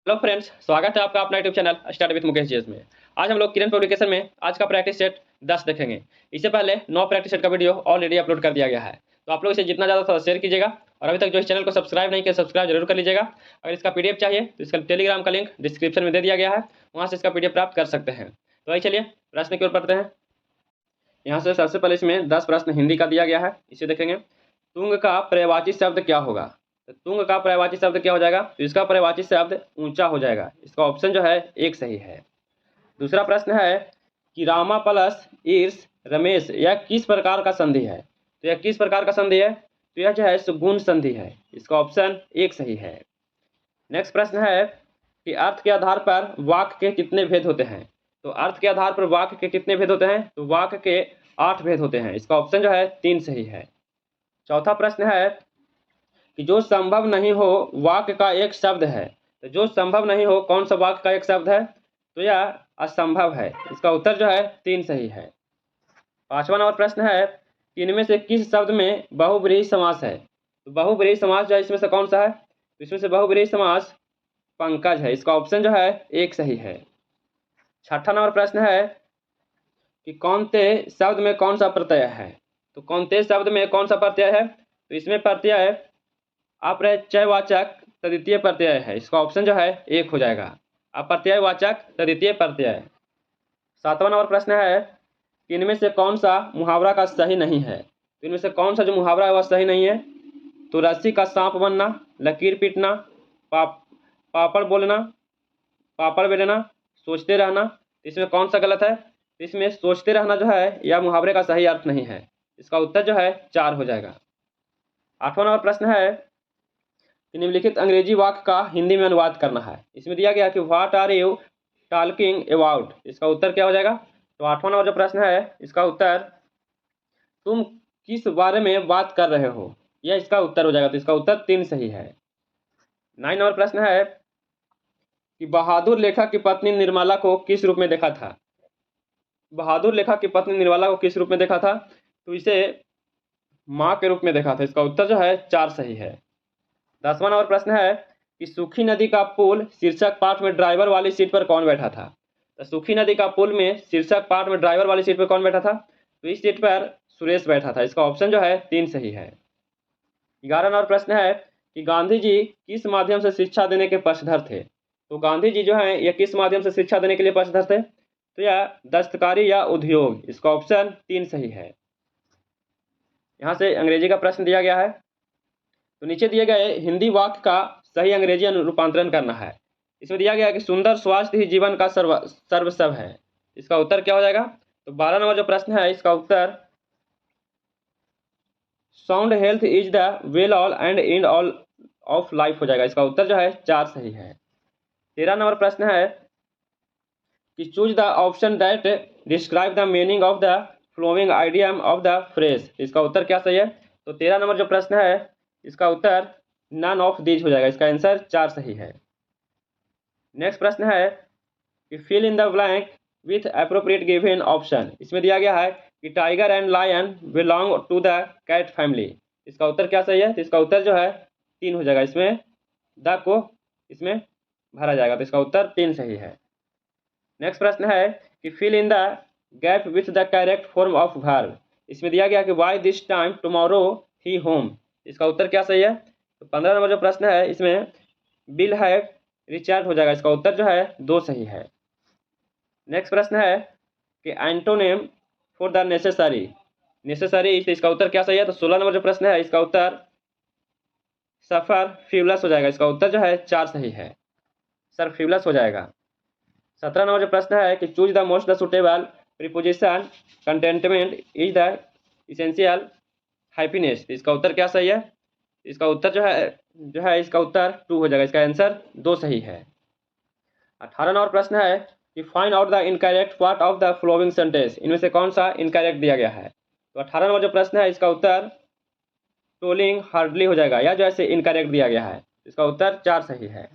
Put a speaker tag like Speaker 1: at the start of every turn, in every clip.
Speaker 1: Hello friends, स्वागत है आपका अपना YouTube channel start with Mukesh GS में। आज हम लोग किरण पब्लिकेशन में आज का प्रैक्टिस सेट 10 देखेंगे। इससे पहले 9 प्रैक्टिस सेट का वीडियो ऑलरेडी अपलोड कर दिया गया है, तो आप लोग इसे जितना ज़्यादा थोड़ा शेयर कीजिएगा। और अभी तक जो इस चैनल को सब्सक्राइब नहीं किया, सब्सक्राइब जरूर कर लीजिएगा। अगर इसका पीडीएफ चाहिए तो इसका टेलीग्राम का लिंक डिस्क्रिप्शन में दे दिया गया है, वहाँ से इसका पीडीएफ प्राप्त कर सकते हैं। तो वही चलिए प्रश्न की ओर पढ़ते हैं। यहाँ से सबसे पहले इसमें 10 प्रश्न हिंदी का दिया गया है, इसे देखेंगे। तुंग का पर्यायवाची शब्द क्या होगा? तो तुंग का पर्यायवाची शब्द क्या हो जाएगा? तो इसका पर्यायवाची शब्द ऊंचा हो जाएगा। इसका ऑप्शन जो है एक सही है। दूसरा प्रश्न है कि रामा प्लस ईर्ष रमेश यह किस प्रकार का संधि है? तो यह किस प्रकार का संधि है? तो यह जो है सुगुण संधि है। इसका ऑप्शन एक सही है। नेक्स्ट प्रश्न है कि अर्थ के आधार पर वाक्य के कितने भेद होते हैं? तो अर्थ के आधार पर वाक्य के कितने भेद होते हैं? तो वाक्य के 8 भेद होते हैं। इसका ऑप्शन जो है 3 सही है। चौथा प्रश्न है कि जो संभव नहीं हो वाक्य का एक शब्द है। तो जो संभव नहीं हो कौन सा वाक्य का एक शब्द है? तो यह असंभव है। इसका उत्तर जो है 3 सही है। पांचवा नंबर प्रश्न है कि इनमें से किस शब्द में बहुब्रीहि समास है? तो बहुब्रीहि समास जो है इसमें से कौन सा है? तो इसमें से बहुब्रीहि समास पंकज है। इसका ऑप्शन जो है एक सही है। छठा नंबर प्रश्न है कि कौनते शब्द में कौन सा प्रत्यय है? तो कौनते शब्द में कौन सा प्रत्यय है? तो इसमें प्रत्यय अप्रत्ययवाचक तद्वितीय प्रत्यय है। इसका ऑप्शन जो है एक हो जाएगा, अप्रत्ययवाचक तद्वितीय प्रत्यय। सातवां नंबर प्रश्न है कि इनमें से कौन सा मुहावरा का सही नहीं है? तो इनमें से कौन सा जो मुहावरा है वह सही नहीं है? तो रस्सी का सांप बनना, लकीर पीटना, पापड़ बोलना, पापड़ बेलना, सोचते रहना। इसमें कौन सा गलत है? इसमें सोचते रहना जो है यह मुहावरे का सही अर्थ नहीं है। इसका उत्तर जो है 4 हो जाएगा। आठवां नंबर प्रश्न है कि निम्नलिखित अंग्रेजी वाक्य का हिंदी में अनुवाद करना है। इसमें दिया गया कि what are you talking about? इसका उत्तर क्या हो जाएगा? तो आठवां नंबर जो प्रश्न है इसका उत्तर तुम किस बारे में बात कर रहे हो, यह इसका उत्तर हो जाएगा। तो इसका उत्तर 3 सही है। 9 नंबर प्रश्न है कि बहादुर लेखक की पत्नी निर्मला को किस रूप में देखा था? बहादुर लेखक की पत्नी निर्मला को किस रूप में देखा था? तो इसे माँ के रूप में देखा था। इसका उत्तर जो है 4 सही है। 10वां नंबर प्रश्न है कि सूखी नदी का पुल शीर्षक पाठ में ड्राइवर वाली सीट पर कौन बैठा था? तो सूखी नदी का पुल में शीर्षक पाठ में ड्राइवर वाली सीट पर कौन बैठा था? तो इस सीट पर सुरेश बैठा था। इसका ऑप्शन जो है 3 सही है। 11 नंबर प्रश्न है कि गांधी जी किस माध्यम से शिक्षा देने के पक्षधर थे? तो गांधी जी जो है यह किस माध्यम से शिक्षा देने के लिए पक्षधर थे? तो यह दस्तकारी या उद्योग। इसका ऑप्शन 3 सही है। यहाँ से अंग्रेजी का प्रश्न दिया गया है, तो नीचे दिए गए हिंदी वाक्य का सही अंग्रेजी रूपांतरण करना है। इसमें दिया गया है कि सुंदर स्वास्थ्य ही जीवन का सर्वस्व है। इसका उत्तर क्या हो जाएगा? तो 12 नंबर जो प्रश्न है इसका उत्तर sound health is the well all and end all of life हो जाएगा। इसका उत्तर जो है 4 सही है। 13 नंबर प्रश्न है कि choose the option that describe the meaning of the flowing idiom of the phrase. इसका उत्तर क्या सही है? तो 13 नंबर जो प्रश्न है इसका उत्तर नन ऑफ दीज हो जाएगा। इसका आंसर 4 सही है। नेक्स्ट प्रश्न है कि fill in the blank with appropriate given option. इसमें दिया गया है कि tiger and lion belong to the cat family. इसका उत्तर क्या सही है? तो इसका उत्तर जो है 3 हो जाएगा। इसमें द को इसमें भरा जाएगा, तो इसका उत्तर 3 सही है। नेक्स्ट प्रश्न है कि fill in the gap with the correct form of verb. इसमें दिया गया कि why this time tomorrow he home. इसका उत्तर क्या सही है? तो 15 नंबर जो प्रश्न है इसमें बिल हैव रिचार्ड हो जाएगा। इसका उत्तर जो है 2 सही है। नेक्स्ट प्रश्न है कि antonym for the necessary. Necessary इसका उत्तर क्या सही है? तो 16 नंबर जो प्रश्न है इसका उत्तर सफर फ्यूलस हो जाएगा। इसका उत्तर जो है 4 सही है, सर फ्यूलस हो जाएगा। 17 नंबर जो प्रश्न है कि choose the most the suitable preposition contentment is the essential happiness. इसका उत्तर क्या सही है? इसका उत्तर जो है इसका उत्तर 2 हो जाएगा। इसका आंसर 2 सही है। 18 नंबर प्रश्न है कि find out the incorrect part of the flowing sentence. इनमें से कौन सा इनकरेक्ट दिया गया है? तो 18 नंबर जो प्रश्न है इसका उत्तर टोलिंग हार्डली हो जाएगा, या जो है इनकरेक्ट दिया गया है। इसका उत्तर 4 सही है।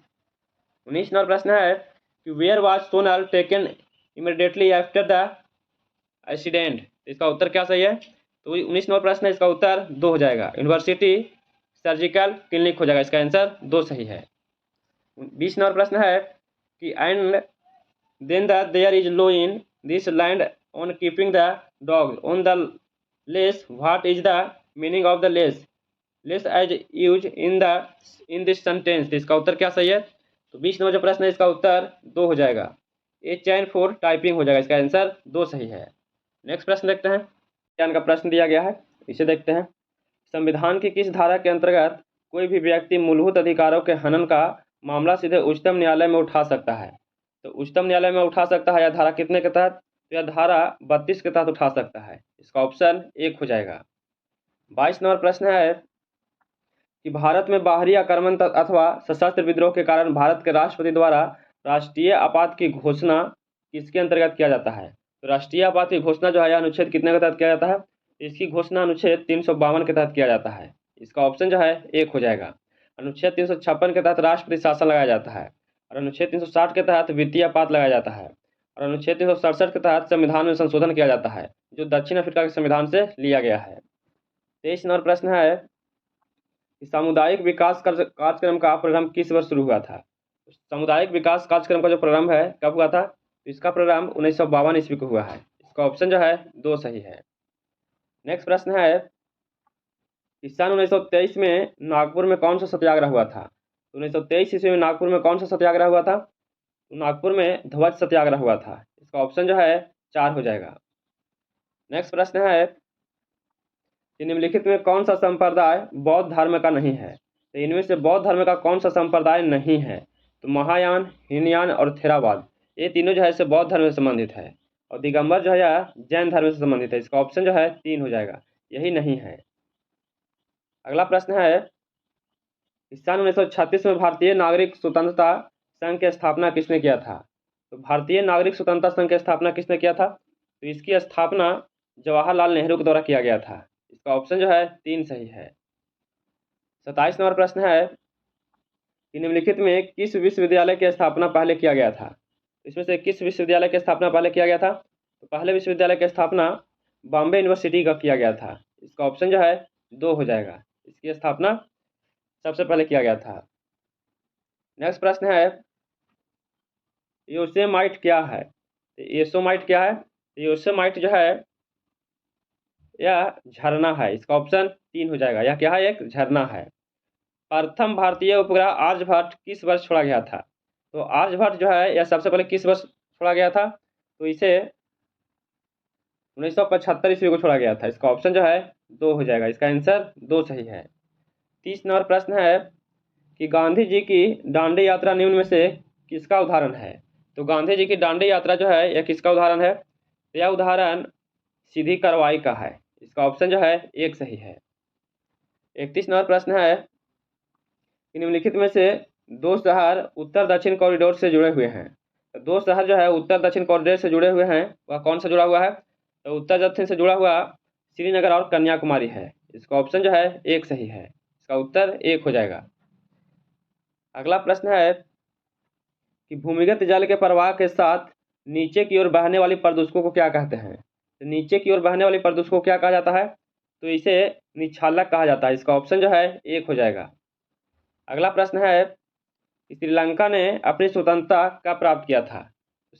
Speaker 1: 19 नंबर प्रश्न है कि where was Sonal taken immediately after the accident. इसका उत्तर क्या सही है? तो 19 नंबर प्रश्न है इसका उत्तर 2 हो जाएगा। यूनिवर्सिटी सर्जिकल क्लिनिक हो जाएगा। इसका आंसर 2 सही है। 20 नंबर प्रश्न है कि and then the there is law in this land on keeping the dog on the leash what is the meaning of the leash leash as used in this sentence. इसका उत्तर क्या सही है? तो 20 नंबर जो प्रश्न है इसका उत्तर 2 हो जाएगा। ए चैन फॉर टाइपिंग हो जाएगा, इसका आंसर 2 सही है। नेक्स्ट प्रश्न देखते हैं, ज्ञान का प्रश्न दिया गया है, इसे देखते हैं। संविधान की किस धारा के अंतर्गत कोई भी व्यक्ति मूलभूत अधिकारों के हनन का मामला सीधे उच्चतम न्यायालय में उठा सकता है? तो उच्चतम न्यायालय में उठा सकता है, यह धारा कितने के तहत? तो यह धारा 32 के तहत उठा सकता है, इसका ऑप्शन 1 हो जाएगा। 22 नंबर प्रश्न है कि भारत में बाहरी आक्रमण अथवा सशस्त्र विद्रोह के कारण भारत के राष्ट्रपति द्वारा राष्ट्रीय आपात की घोषणा किसके अंतर्गत किया जाता है? तो राष्ट्रीय आपात की घोषणा जो है अनुच्छेद कितने के तहत किया जाता है? इसकी घोषणा अनुच्छेद 352 के तहत किया जाता है, इसका ऑप्शन जो है 1 हो जाएगा। अनुच्छेद 356 के तहत राष्ट्रपति शासन लगाया जाता है, और अनुच्छेद 360 के तहत वित्तीय आपात लगाया जाता है, और अनुच्छेद 367 के तहत संविधान में संशोधन किया जाता है, जो दक्षिण अफ्रीका के संविधान से लिया गया है। 23 नंबर प्रश्न है कि सामुदायिक विकास कार्यक्रम का प्रारंभ किस वर्ष शुरू हुआ था? सामुदायिक विकास कार्यक्रम का जो प्रारंभ है कब हुआ था? तो इसका प्रारंभ 1952 ईस्वी को हुआ है, इसका ऑप्शन जो है 2 सही है। नेक्स्ट प्रश्न है कि सन 1923 में नागपुर में कौन सा सत्याग्रह हुआ था? 1923 ईस्वी में नागपुर में कौन सा सत्याग्रह हुआ था? तो नागपुर में ध्वज सत्याग्रह हुआ था, इसका ऑप्शन जो है 4 हो जाएगा। नेक्स्ट प्रश्न है कि निम्नलिखित में कौन सा संप्रदाय बौद्ध धर्म का नहीं है? तो इनमें से बौद्ध धर्म का कौन सा संप्रदाय नहीं है? तो महायान, हीनयान और थेरावाद, ये तीनों जो है इसे बौद्ध धर्म से संबंधित है, और दिगंबर जो है यह जैन धर्म से संबंधित है, इसका ऑप्शन जो है 3 हो जाएगा, यही नहीं है। अगला प्रश्न है कि सन 1936 में भारतीय नागरिक स्वतंत्रता संघ की स्थापना किसने किया था? तो भारतीय नागरिक स्वतंत्रता संघ की स्थापना किसने किया था? तो इसकी स्थापना जवाहरलाल नेहरू के द्वारा किया गया था, इसका ऑप्शन जो है 3 सही है। 27 नंबर प्रश्न है कि निम्नलिखित में किस विश्वविद्यालय की स्थापना पहले किया गया था? इसमें से किस विश्वविद्यालय की स्थापना पहले किया गया था? तो पहले विश्वविद्यालय की स्थापना बॉम्बे यूनिवर्सिटी का किया गया था, इसका ऑप्शन जो है 2 हो जाएगा, इसकी स्थापना सबसे पहले किया गया था। नेक्स्ट प्रश्न है योसेमाइट क्या है? योसेमाइट क्या है? योसेमाइट जो है यह झरना है, इसका ऑप्शन 3 हो जाएगा। यह क्या है? एक झरना है। प्रथम भारतीय उपग्रह आर्यभट्ट किस वर्ष छोड़ा गया था? तो आर्यभट्ट जो है यह सबसे पहले किस वर्ष छोड़ा गया था? तो इसे 1975 ईस्वी को छोड़ा गया था, इसका ऑप्शन जो है 2 हो जाएगा, इसका आंसर 2 सही है। 30 नंबर प्रश्न है कि गांधी जी की दांडी यात्रा निम्न में से किसका उदाहरण है? तो गांधी जी की दांडी यात्रा जो है यह किसका उदाहरण है? तो यह उदाहरण सीधी कार्रवाई का है, इसका ऑप्शन जो है 1 सही है। 31 नंबर प्रश्न है कि निम्नलिखित में से दो शहर उत्तर दक्षिण कॉरिडोर से जुड़े हुए हैं। तो दो शहर जो है उत्तर दक्षिण कॉरिडोर से जुड़े हुए हैं, वह कौन सा जुड़ा हुआ है? तो उत्तर दक्षिण से जुड़ा हुआ श्रीनगर और कन्याकुमारी है, इसका ऑप्शन जो है 1 सही है, इसका उत्तर 1 हो जाएगा। अगला प्रश्न है कि भूमिगत जल के प्रवाह के साथ नीचे की ओर बहने वाली प्रदूषकों को क्या कहते हैं? तो नीचे की ओर बहने वाली प्रदूषकों को क्या कहा जाता है? तो इसे निच्छालक कहा जाता है, इसका ऑप्शन जो है 1 हो जाएगा। अगला प्रश्न है कि श्रीलंका ने अपनी स्वतंत्रता कब प्राप्त किया था?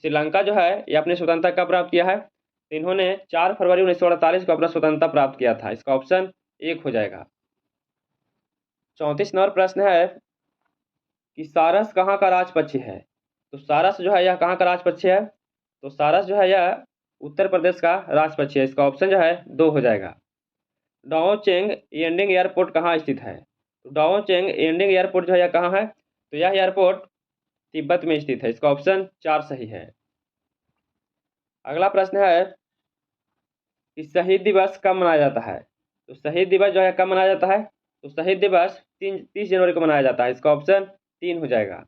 Speaker 1: श्रीलंका जो है ये अपनी स्वतंत्रता कब प्राप्त किया है? तो इन्होंने 4 फरवरी 1948 को अपना स्वतंत्रता प्राप्त किया था, इसका ऑप्शन 1 हो जाएगा। 34 नंबर प्रश्न है कि सारस कहाँ का राज पक्षी है? तो सारस जो है यह कहाँ का राज पक्षी है? तो सारस जो है यह उत्तर प्रदेश का राज पक्षी है, इसका ऑप्शन जो है 2 हो जाएगा। डाओचेंग एंडिंग एयरपोर्ट कहाँ स्थित है? तो डाओचेंग एंडिंग एयरपोर्ट जो है यह कहाँ है? तो यह एयरपोर्ट तिब्बत में स्थित है, इसका ऑप्शन 4 सही है। अगला प्रश्न है कि शहीद दिवस कब मनाया जाता है? तो शहीद दिवस जो है कब मनाया जाता है? तो शहीद दिवस 30 जनवरी को मनाया जाता है, इसका ऑप्शन 3 हो जाएगा।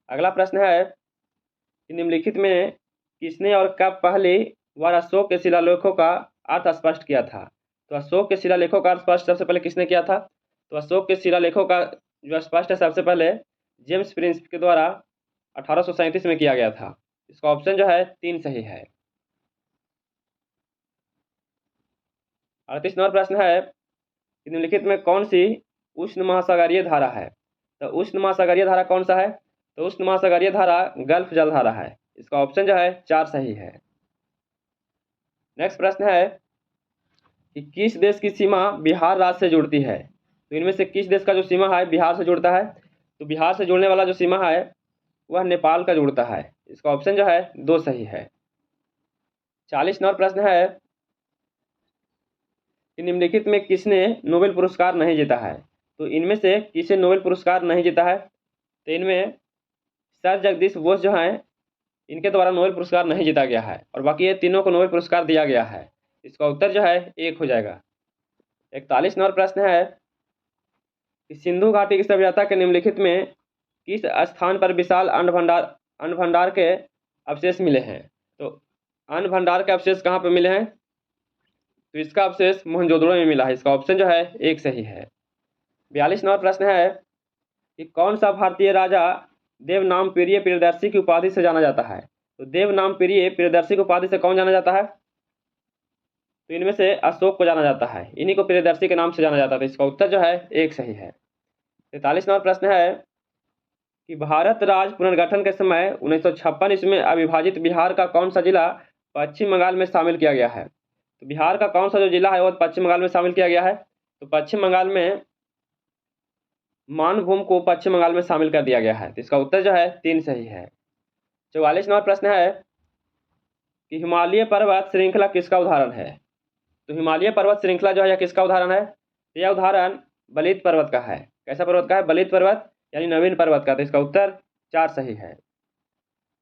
Speaker 1: अगला प्रश्न है कि निम्नलिखित में किसने और कब पहली बार अशोक के शिलालेखों का अर्थ स्पष्ट किया था? तो अशोक के शिलालेखों का अर्थ स्पष्ट सबसे पहले किसने किया था? तो अशोक के शिलालेखों का जो स्पष्ट है सबसे पहले जेम्स प्रिंस के द्वारा 1837 में किया गया था, इसका ऑप्शन जो है 3 सही है। 38 नंबर प्रश्न है कि निम्नलिखित में कौन सी उष्ण महासागरीय धारा है? तो उष्ण महासागरीय धारा कौन सा है? तो उष्ण महासागरीय धारा गल्फ जलधारा है। इसका ऑप्शन जो है 4 सही है। नेक्स्ट प्रश्न है कि किस देश की सीमा बिहार राज्य से जुड़ती है? तो इनमें से किस देश का जो सीमा है बिहार से जुड़ता है? तो बिहार से जुड़ने वाला जो सीमा है वह नेपाल का जुड़ता है। इसका ऑप्शन जो है 2 सही है। 40 नंबर प्रश्न है कि निम्नलिखित में किसने नोबेल पुरस्कार नहीं जीता है? तो इनमें से किसे नोबेल पुरस्कार नहीं जीता है? तो इनमें सर जगदीश बोस जो हैं इनके द्वारा नोबेल पुरस्कार नहीं जीता गया है और बाकी ये तीनों को नोबेल पुरस्कार दिया गया है। इसका उत्तर जो है 1 हो जाएगा। 41 नंबर प्रश्न है कि सिंधु घाटी की सभ्यता के निम्नलिखित में किस स्थान पर विशाल अन्न भंडार के अवशेष मिले हैं? तो अन्न भंडार के अवशेष कहाँ पर मिले हैं? तो इसका अवशेष मोहनजोदड़ो में मिला है। इसका ऑप्शन जो है 1 सही है। 42 नंबर प्रश्न है कि कौन सा भारतीय राजा देवनाम प्रिय प्रियदर्शी की उपाधि से जाना जाता है? तो देवनाम प्रिय प्रियदर्शी की उपाधि से कौन जाना जाता है? तो इनमें से अशोक को जाना जाता है, इन्हीं को प्रियदर्शी के नाम से जाना जाता है। इसका उत्तर जो है 1 सही है। 43 नंबर प्रश्न है कि भारत राज्य पुनर्गठन के समय 1956 ईस्वी में अविभाजित बिहार का कौन सा जिला पश्चिम बंगाल में शामिल किया गया है? तो बिहार का कौन सा जो जिला है वो पश्चिम बंगाल में शामिल किया गया है? तो पश्चिम बंगाल में मानभूम को पश्चिम बंगाल में शामिल कर दिया गया है। तो इसका उत्तर जो है 3 सही है। 44 नंबर प्रश्न है कि हिमालय पर्वत श्रृंखला किसका उदाहरण है? तो हिमालय पर्वत श्रृंखला जो है यह किसका उदाहरण है? तो यह उदाहरण बलित पर्वत का है। कैसा पर्वत का है? बलित पर्वत यानी नवीन पर्वत का। तो इसका उत्तर 4 सही है।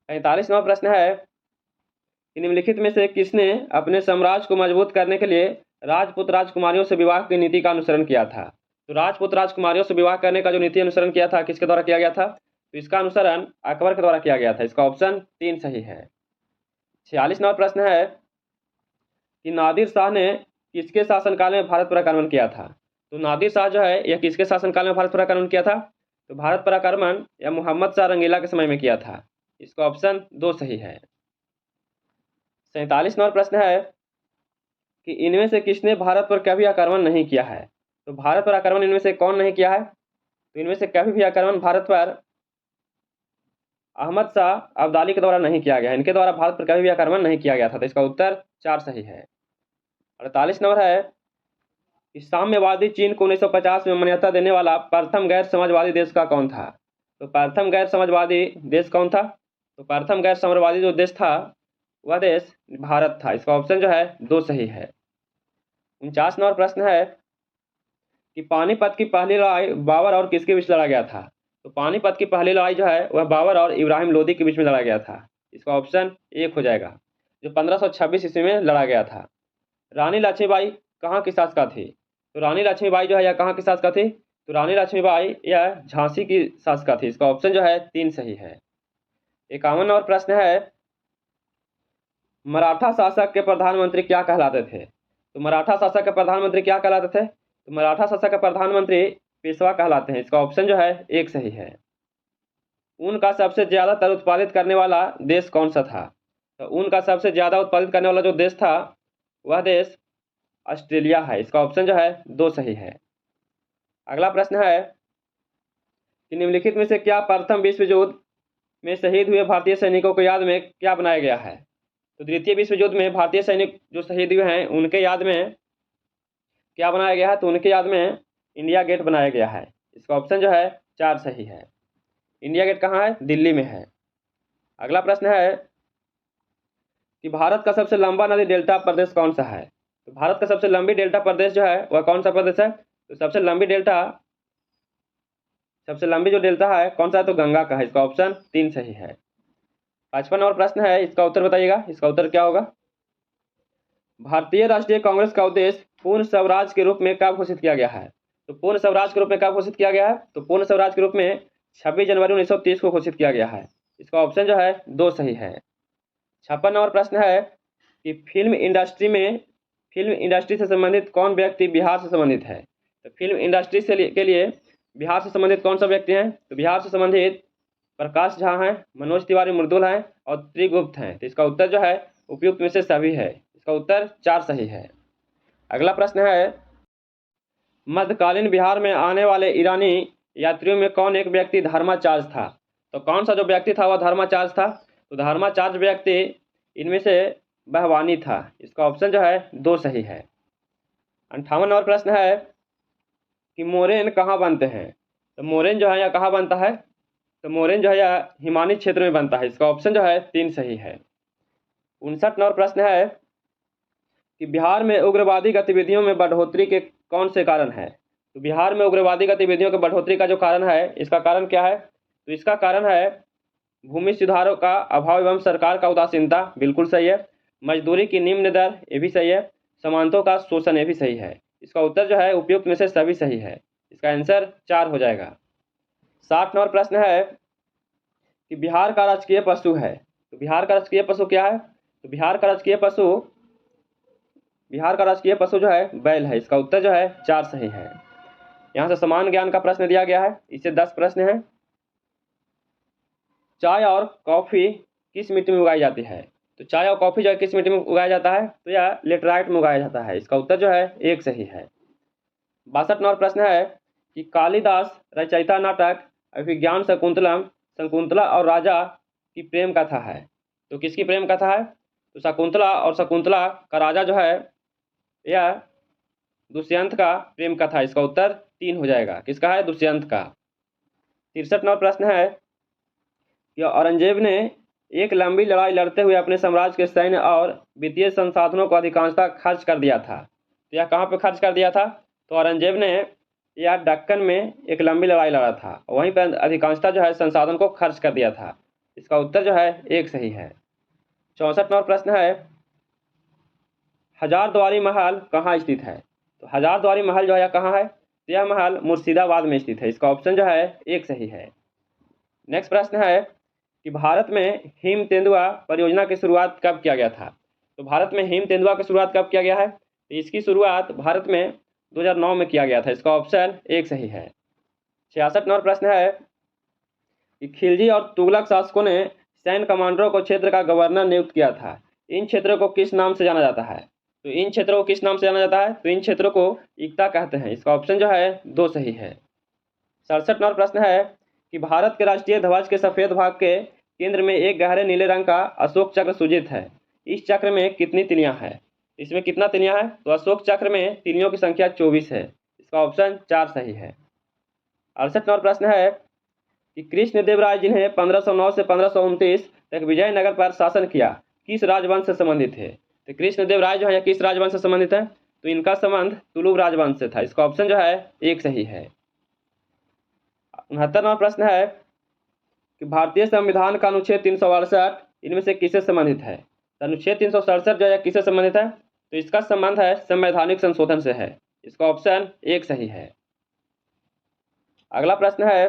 Speaker 1: 45 नंबर प्रश्न है कि निम्नलिखित में से किसने अपने साम्राज्य को मजबूत करने के लिए राजपूत राजकुमारियों से विवाह की नीति का अनुसरण किया था? तो राजपूत राजकुमारियों से विवाह करने का जो नीति अनुसरण किया था किसके द्वारा किया गया था? तो इसका अनुसरण अकबर के द्वारा किया गया था। इसका ऑप्शन 3 सही है। 46 नंबर प्रश्न है कि नादिर शाह ने किसके शासनकाल में भारत पर आक्रमण किया था? तो नादिर शाह जो है यह किसके शासनकाल में भारत पर आक्रमण किया था? तो भारत पर आक्रमण यह मोहम्मद शाह रंगीला के समय में किया था। इसका ऑप्शन 2 सही है। 47 नंबर प्रश्न है कि इनमें से किसने भारत पर कभी आक्रमण नहीं किया है? तो भारत पर आक्रमण इनमें से कौन नहीं किया है? तो इनमें से कभी भी आक्रमण भारत पर अहमद शाह अब्दाली के द्वारा नहीं किया गया है। इनके द्वारा भारत पर कभी भी आक्रमण नहीं किया गया था। तो इसका उत्तर 4 सही है। 48 नंबर है कि साम्यवादी चीन को 1950 में मान्यता देने वाला प्रथम गैर समाजवादी देश का कौन था? तो प्रथम गैर समाजवादी देश कौन था? तो प्रथम गैर समाजवादी जो देश था वह देश भारत था। इसका ऑप्शन जो है 2 सही है। 49 नंबर प्रश्न है कि पानीपत की पहली लड़ाई बाबर और किसके बीच लड़ा गया था? तो पानीपत की पहली लड़ाई जो है वह बाबर और इब्राहिम लोदी के बीच में लड़ा गया था। इसका ऑप्शन 1 हो जाएगा, जो 1526 ईस्वी में लड़ा गया था। रानी लक्ष्मीबाई कहाँ की शासका थी? तो रानी लक्ष्मीबाई जो है यह कहाँ की शासका थी? तो रानी लक्ष्मीबाई यह झांसी की शासका थी। इसका ऑप्शन जो है 3 सही है। 51 नंबर प्रश्न है मराठा शासक के प्रधानमंत्री क्या कहलाते थे? तो मराठा शासक के प्रधानमंत्री क्या कहलाते थे? तो मराठा शासक के प्रधानमंत्री पेशवा कहलाते हैं। इसका ऑप्शन जो है 1 सही है। ऊन का सबसे ज्यादातर उत्पादित करने वाला देश कौन सा था? तो ऊन का सबसे ज्यादा उत्पादित करने वाला जो देश था वह देश ऑस्ट्रेलिया है। इसका ऑप्शन जो है 2 सही है। अगला प्रश्न है कि निम्नलिखित में से क्या प्रथम विश्व युद्ध में शहीद हुए भारतीय सैनिकों को याद में क्या बनाया गया है? तो द्वितीय विश्व युद्ध में भारतीय सैनिक जो शहीद हुए हैं उनके याद में क्या बनाया गया है? तो उनके याद में इंडिया गेट बनाया गया है। इसका ऑप्शन जो है 4 सही है। इंडिया गेट कहाँ है? दिल्ली में है। अगला प्रश्न है कि भारत का सबसे लंबा नदी डेल्टा प्रदेश कौन सा है? तो भारत का सबसे लंबी डेल्टा प्रदेश जो है वह कौन सा प्रदेश है? तो सबसे लंबी जो डेल्टा है कौन सा है? तो गंगा का है। इसका ऑप्शन 3 सही है। 55 और प्रश्न है, इसका उत्तर बताइएगा। इसका उत्तर क्या होगा? भारतीय राष्ट्रीय कांग्रेस का उद्देश्य पूर्ण स्वराज के रूप में कब घोषित किया गया है? तो पूर्ण स्वराज के रूप में कब घोषित किया गया है? तो पूर्ण स्वराज के रूप में 26 जनवरी 1930 को घोषित किया गया है। इसका ऑप्शन जो है 2 सही है। 56 नंबर प्रश्न है कि फिल्म इंडस्ट्री से संबंधित कौन व्यक्ति बिहार से संबंधित है? तो फिल्म इंडस्ट्री के लिए बिहार से संबंधित कौन सा व्यक्ति हैं? तो बिहार से संबंधित प्रकाश झा हैं, मनोज तिवारी मृदुल हैं और त्रिगुप्त हैं। तो इसका उत्तर जो है उपयुक्त में से सभी है। इसका उत्तर 4 सही है। अगला प्रश्न है मध्यकालीन बिहार में आने वाले ईरानी यात्रियों में कौन एक व्यक्ति धर्माचार्य था? तो कौन सा जो व्यक्ति था वह धर्माचार्य था? तो धर्माचार्य व्यक्ति इनमें से बहवानी था। इसका ऑप्शन जो है 2 सही है। 58 नंबर प्रश्न है कि मोरेन कहाँ बनते हैं? तो मोरेन जो है यह कहाँ बनता है? तो मोरेन जो है यह हिमानी क्षेत्र में बनता है। इसका ऑप्शन जो है 3 सही है। 59 नंबर प्रश्न है कि बिहार में उग्रवादी गतिविधियों में बढ़ोतरी के कौन से कारण है? तो बिहार में उग्रवादी गतिविधियों के बढ़ोतरी का जो कारण है, इसका कारण क्या है? तो इसका कारण है भूमि सुधारों का अभाव एवं सरकार का उदासीनता, बिल्कुल सही है। मजदूरी की निम्न दर, ये भी सही है। समानतों का शोषण, ये भी सही है। इसका उत्तर जो है उपयुक्त में से सभी सही है। इसका आंसर 4 हो जाएगा। 60 नंबर प्रश्न है कि बिहार का राजकीय पशु है। तो बिहार का राजकीय पशु क्या है? तो बिहार का राजकीय पशु जो है बैल है। इसका उत्तर जो है 4 सही है। यहाँ से समान ज्ञान का प्रश्न दिया गया है, इससे 10 प्रश्न हैं। चाय और कॉफ़ी किस मिट्टी में उगाई जाती है? तो चाय और कॉफ़ी जो है किस मिट्टी में उगाया जाता है? तो यह लेटराइट में उगाया जाता है। इसका उत्तर जो है 1 सही है। 62 नंबर प्रश्न है कि कालिदास रचयिता नाटक अभिज्ञान शकुंतला और राजा की प्रेम कथा है। तो किसकी प्रेम कथा है? तो शकुंतला, और शकुंतला का राजा जो है यह दुष्यंत का प्रेम कथा। इसका उत्तर 3 हो जाएगा। किसका है? दुष्यंत का। 63 नंबर प्रश्न है कि औरंगजेब ने एक लंबी लड़ाई लड़ते हुए अपने साम्राज्य के सैन्य और वित्तीय संसाधनों को अधिकांशतः खर्च कर दिया था। तो यह कहाँ पे खर्च कर दिया था? तो औरंगजेब ने यह दक्कन में एक लंबी लड़ाई लड़ा था, वहीं पर अधिकांशतः जो है संसाधन को खर्च कर दिया था। इसका उत्तर जो है 1 सही है। 64 नंबर प्रश्न है हजारद्वारी महल कहाँ स्थित है? तो हजारद्वारी महल जो है कहाँ है? तो यह महल मुर्शिदाबाद में स्थित है। इसका ऑप्शन जो है 1 सही है। नेक्स्ट प्रश्न है कि भारत में हिम तेंदुआ परियोजना की शुरुआत कब किया गया था? तो भारत में हिम तेंदुआ की शुरुआत कब किया गया है? तो इसकी शुरुआत भारत में 2009 में किया गया था। इसका ऑप्शन 1 सही है। 66 नंबर प्रश्न है कि खिलजी और तुगलक शासकों ने सैन्य कमांडरों को क्षेत्र का गवर्नर नियुक्त किया था। इन क्षेत्रों को किस नाम से जाना जाता है? तो इन क्षेत्रों को किस नाम से जाना जाता है? तो इन क्षेत्रों को इक्ता कहते हैं। इसका ऑप्शन जो है 2 सही है। 67 नंबर प्रश्न है कि भारत के राष्ट्रीय ध्वज के सफेद भाग के केंद्र में एक गहरे नीले रंग का अशोक चक्र सुजित है। इस चक्र में कितनी तिलियां हैं? इसमें कितना तिलियां है? तो अशोक चक्र में तिलियों की संख्या 24 है। इसका ऑप्शन 4 सही है। 68 नंबर प्रश्न है कि कृष्णदेव राय जिन्हें 1509 से 1529 तक विजयनगर पर शासन किया, किस राजवंश से संबंधित थे? तो कृष्णदेव राय जो है किस राजवंश से संबंधित है? तो इनका संबंध तुलुक राजवंश से था। इसका ऑप्शन जो है 1 सही है। 69 नंबर प्रश्न है कि भारतीय संविधान का अनुच्छेद 368 इनमें से किससे संबंधित है? तो अनुच्छेद 367 जो है किससे संबंधित है? तो इसका संबंध है संवैधानिक संशोधन से है। इसका ऑप्शन 1 सही है। अगला प्रश्न है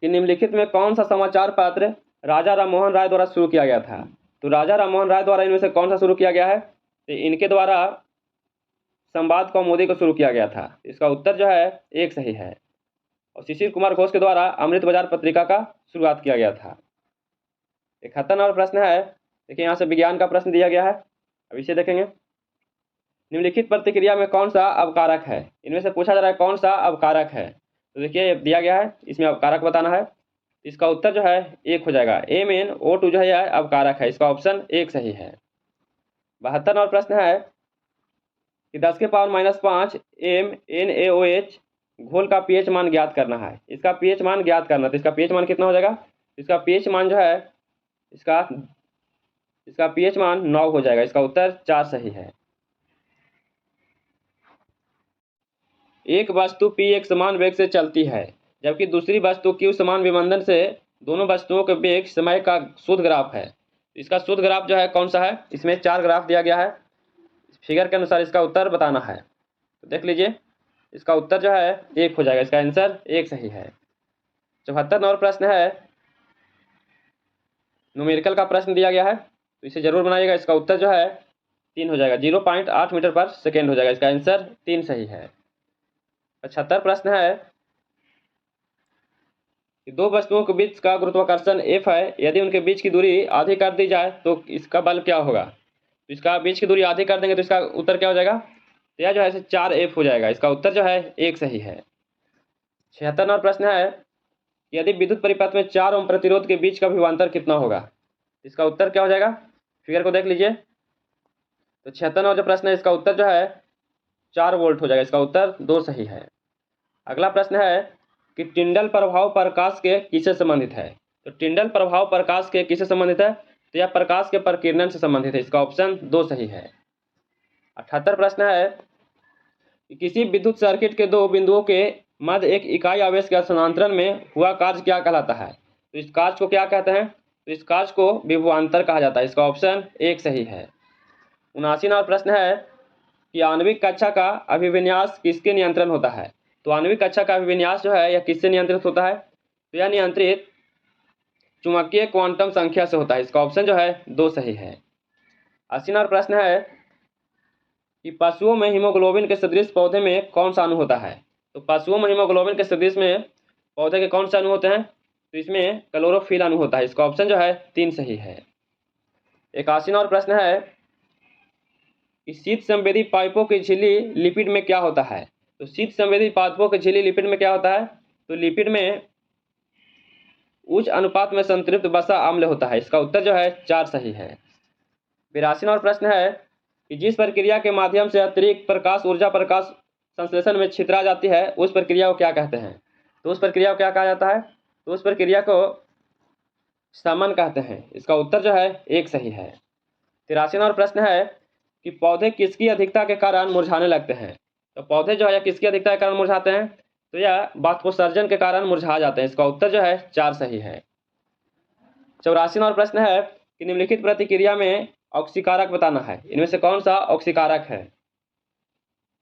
Speaker 1: कि निम्नलिखित में कौन सा समाचार पत्र राजा राममोहन राय द्वारा शुरू किया गया था? तो राजा राममोहन राय द्वारा इनमें से कौन सा शुरू किया गया है? तो इनके द्वारा संवाद कौमुदी को शुरू किया गया था। इसका उत्तर जो है 1 सही है। और शिशिर कुमार घोष के द्वारा अमृत बाजार पत्रिका का शुरुआत किया गया था। 71 नंबर प्रश्न है, देखिए यहाँ से विज्ञान का प्रश्न दिया गया है, अब इसे देखेंगे। निम्नलिखित प्रतिक्रिया में कौन सा अवकारक है? इनमें से पूछा जा रहा है कौन सा अवकारक है। तो देखिए दिया गया है, इसमें अवकारक बताना है। इसका उत्तर जो है 1 हो जाएगा। MnO2 जो है अवकारक है। इसका ऑप्शन 1 सही है। 72 नंबर प्रश्न है कि 10 के पावर -5 MnAOH घोल का pH मान ज्ञात करना है। इसका pH मान ज्ञात करना, तो इसका pH मान कितना हो जाएगा? इसका pH मान जो है इसका pH मान 9 हो जाएगा। इसका उत्तर 4 सही है। एक वस्तु P एक समान वेग से चलती है जबकि दूसरी वस्तु Q समान विमंडन से, दोनों वस्तुओं के वेग समय का शुद्ध ग्राफ है। इसका शुद्ध ग्राफ जो है कौन सा है? इसमें 4 ग्राफ दिया गया है, फिगर के अनुसार इसका उत्तर बताना है। तो देख लीजिए, इसका उत्तर जो है 1 हो जाएगा। इसका आंसर 1 सही है। 74 नंबर प्रश्न है, न्यूमेरिकल का प्रश्न दिया गया है, तो इसे जरूर बनाइएगा। इसका उत्तर जो है 3 हो जाएगा, 0.8 मीटर पर सेकेंड हो जाएगा। इसका आंसर 3 सही है। 75 प्रश्न है कि दो वस्तुओं के बीच का गुरुत्वाकर्षण F है, यदि उनके बीच की दूरी आधी कर दी जाए तो इसका बल क्या होगा? तो इसका बीच की दूरी आधी कर देंगे तो इसका उत्तर क्या हो जाएगा? तो यह जो है 4F हो जाएगा। इसका उत्तर जो है 1 सही है। 76 नंबर प्रश्न है, यदि विद्युत परिपथ में 4 ओम प्रतिरोध के बीच का विभवांतर कितना होगा? इसका उत्तर क्या हो जाएगा? फिगर को देख लीजिए। तो 76 नंबर जो प्रश्न है, इसका उत्तर जो है 4 वोल्ट हो जाएगा। इसका उत्तर 2 सही है। अगला प्रश्न है कि टिंडल प्रभाव प्रकाश के किससे संबंधित है? तो टिंडल प्रभाव प्रकाश के किससे संबंधित है? तो यह प्रकाश के प्रकीर्णन से संबंधित है। इसका ऑप्शन 2 सही है। 78 प्रश्न है कि किसी विद्युत सर्किट के दो बिंदुओं के मध्य एक इकाई आवेश के स्थानांतरण में हुआ कार्य क्या कहलाता है? तो इस कार्य को क्या कहते हैं? तो इस कार्य को विभवांतर कहा जाता है। इसका ऑप्शन 1 सही है। 79 नंबर प्रश्न है कि आणविक कक्षा का अभिविन्यास किसके नियंत्रण होता है? तो आणविक कक्षा का अभिविन्यास जो है यह किससे नियंत्रित होता है? तो यह नियंत्रित चुंबकीय क्वांटम संख्या से होता है। इसका ऑप्शन जो है 2 सही है। 80 नंबर प्रश्न है कि पशुओं में हीमोग्लोबिन के सदृश पौधे में कौन सा अणु होता है? तो पशुओं में हीमोग्लोबिन के सदृश में पौधे के कौन से अणु होते हैं? तो इसमें क्लोरोफिल अणु होता है। इसका ऑप्शन जो है 3 सही है। 81 नंबर प्रश्न है कि शीत संवेदी पाइपों की झिल्ली लिपिड में क्या होता है? तो शीत संवेदी पाइपों की झिल्ली लिपिड में क्या होता है? तो लिपिड में उच्च अनुपात में संतृप्त वसा अम्ल होता है। इसका उत्तर जो है 4 सही है। 82 नंबर प्रश्न है कि जिस प्रक्रिया के माध्यम से अतिरिक्त प्रकाश ऊर्जा प्रकाश संश्लेषण में छितरा जाती है उस प्रक्रिया को क्या कहते हैं? तो उस प्रक्रिया को क्या कहा जाता है? तो उस प्रक्रिया को शमन कहते हैं। इसका उत्तर जो है 1 सही है। 83 नंबर प्रश्न है कि पौधे किसकी अधिकता के कारण मुरझाने लगते हैं? तो पौधे जो है किसकी अधिकता के कारण मुरझाते हैं? तो यह बाष्पोत्सर्जन के कारण मुरझा जाते हैं। इसका उत्तर जो है 4 सही है। 84 नंबर प्रश्न है कि निम्नलिखित प्रतिक्रिया में ऑक्सीकारक बताना है। इनमें से कौन सा ऑक्सीकारक है?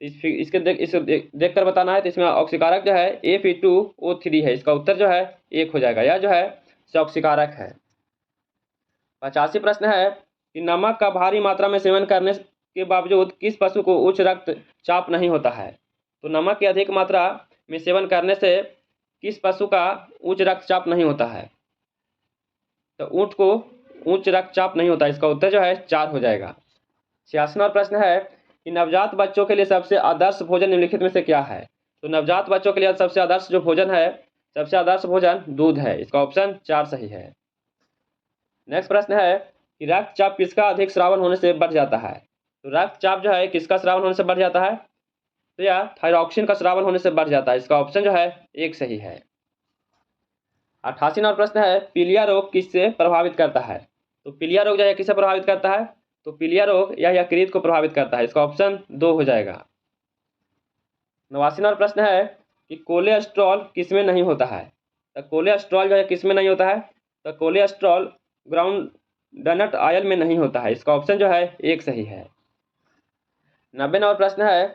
Speaker 1: इसके देख कर बताना है। तो इसमें ऑक्सीकारक जो है Fe2O3 है। इसका उत्तर जो है 1 हो जाएगा। यह जो है ऑक्सीकारक है। 85 प्रश्न है कि नमक का भारी मात्रा में सेवन करने के बावजूद किस पशु को उच्च रक्तचाप नहीं होता है? तो नमक की अधिक मात्रा में सेवन करने से किस पशु का उच्च रक्तचाप नहीं होता है? तो ऊंट को उच्च रक्तचाप नहीं होता। इसका उत्तर जो है 4 हो जाएगा। 86 नंबर प्रश्न है कि नवजात बच्चों के लिए सबसे आदर्श भोजन निम्नलिखित में से क्या है? तो नवजात बच्चों के लिए सबसे आदर्श जो भोजन है, सबसे आदर्श भोजन दूध है। इसका ऑप्शन 4 सही है। नेक्स्ट प्रश्न है कि रक्तचाप किसका अधिक स्रावन होने से बढ़ जाता है? तो रक्तचाप जो है किसका स्रावन होने से बढ़ जाता है? तो यह थायरॉक्सिन का स्रावन होने से बढ़ जाता है। इसका ऑप्शन जो है 1 सही है। 88 नंबर प्रश्न है पीलिया रोग किससे प्रभावित करता है? तो पीलिया रोग जो है किससे प्रभावित करता है? तो पीलिया रोग यह यकृत को प्रभावित करता है। इसका ऑप्शन 2 हो जाएगा। 89 नंबर प्रश्न है कि कोलेस्ट्रॉल किसमें नहीं होता है? तो कोलेस्ट्रॉल जो है किसमें नहीं होता है? तो कोलेस्ट्रॉल ग्राउंड डनट ऑयल में नहीं होता है। इसका ऑप्शन जो है 1 सही है। 90 नंबर प्रश्न है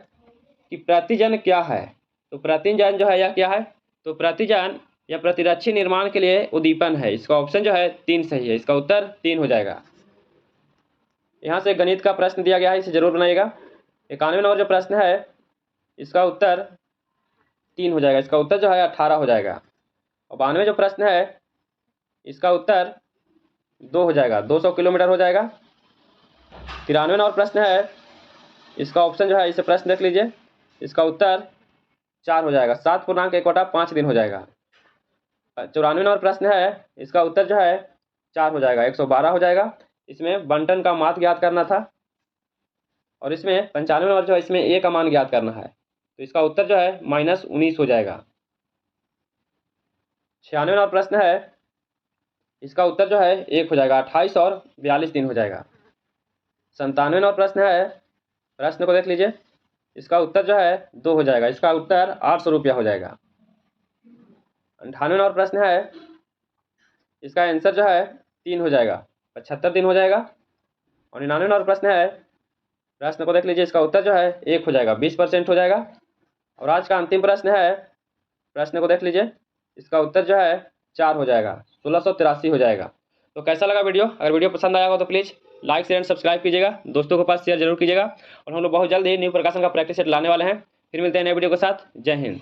Speaker 1: कि प्रतिजन क्या है? तो प्रतिजन जो है यह क्या है? तो प्रतिजन या प्रतिरक्षी निर्माण के लिए उद्दीपन है। इसका ऑप्शन जो है 3 सही है। इसका उत्तर 3 हो जाएगा। यहाँ से गणित का प्रश्न दिया गया है, इसे जरूर बनाइएगा। 91 नंबर जो प्रश्न है इसका उत्तर 3 हो जाएगा। इसका उत्तर जो है 18 हो जाएगा। और 92 जो प्रश्न है इसका उत्तर 2 हो जाएगा, 200 किलोमीटर हो जाएगा। 93 नंबर प्रश्न है इसका ऑप्शन जो है, इसे प्रश्न देख लीजिए, इसका उत्तर 4 हो जाएगा। 7.1/5 दिन हो जाएगा। 94 नंबर प्रश्न है इसका उत्तर जो है 4 हो जाएगा, 112 हो जाएगा। इसमें बंटन का माध्य ज्ञात करना था और इसमें 95 नंबर जो है इसमें ए का मान ज्ञात करना है। तो इसका उत्तर जो है -19 हो जाएगा। 96 नंबर प्रश्न है इसका उत्तर जो है 1 हो जाएगा, 28 और 42 दिन हो जाएगा। 97 नंबर प्रश्न है, प्रश्न को देख लीजिए, इसका उत्तर जो है 2 हो जाएगा। इसका उत्तर 800 रुपया हो जाएगा। 98 नंबर प्रश्न है इसका आंसर जो है 3 हो जाएगा, 75 दिन हो जाएगा। और 99 नंबर प्रश्न है, प्रश्न को देख लीजिए, इसका उत्तर जो है 1 हो जाएगा, 20% हो जाएगा। और आज का अंतिम प्रश्न है, प्रश्न को देख लीजिए, इसका उत्तर जो है 4 हो जाएगा, 1683 हो जाएगा। तो कैसा लगा वीडियो? अगर वीडियो पसंद आया हो तो please like share and subscribe कीजिएगा, दोस्तों के पास शेयर जरूर कीजिएगा। और हम लोग बहुत जल्द ही न्यू प्रकाशन का प्रैक्टिस सेट लाने वाले हैं। फिर मिलते हैं नए वीडियो के साथ। जय हिंद।